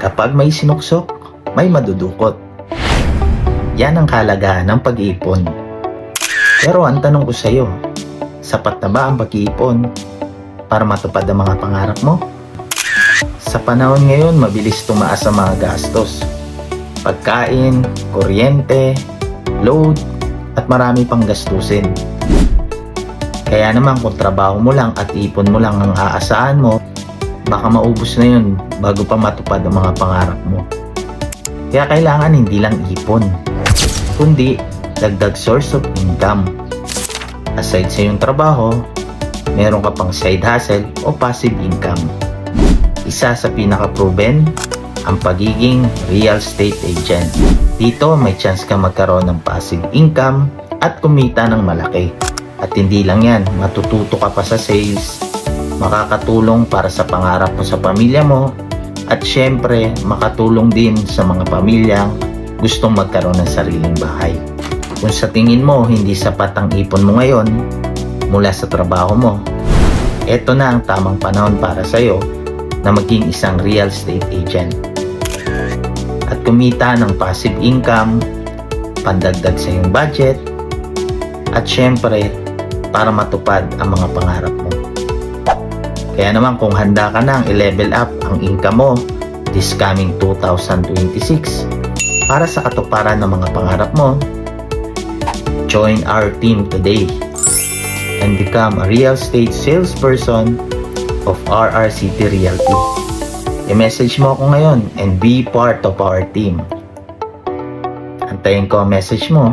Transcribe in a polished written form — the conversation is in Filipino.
Kapag may sinuksok, may madudukot. Yan ang kahalagahan ng pag-iipon. Pero ang tanong ko sa iyo, sapat na ba ang pag-iipon para matupad ang mga pangarap mo? Sa panahon ngayon, mabilis tumaas ang mga gastos. Pagkain, kuryente, load, at marami pang gastusin. Kaya naman kung trabaho mo lang at ipon mo lang ang aasahan mo, baka maubos na yun bago pa matupad ang mga pangarap mo. Kaya kailangan hindi lang ipon, kundi dagdag source of income. Aside sa iyong trabaho, meron ka pang side hustle o passive income. Isa sa pinaka-proven, ang pagiging real estate agent. Dito may chance ka magkaroon ng passive income at kumita ng malaki. At hindi lang yan, matututo ka pa sa sales, makakatulong para sa pangarap mo sa pamilya mo, at syempre makatulong din sa mga pamilyang gustong magkaroon ng sariling bahay. Kung sa tingin mo hindi sapat ang ipon mo ngayon mula sa trabaho mo, eto na ang tamang panahon para sa iyo na maging isang real estate agent at kumita ng passive income, pandagdag sa iyong budget, at syempre para matupad ang mga pangarap mo. Kaya naman kung handa ka nang i-level up ang income mo this coming 2026 para sa katuparan ng mga pangarap mo, join our team today and become a real estate salesperson of RR City Realty. I-message mo ako ngayon and be part of our team. Antayin ko ang message mo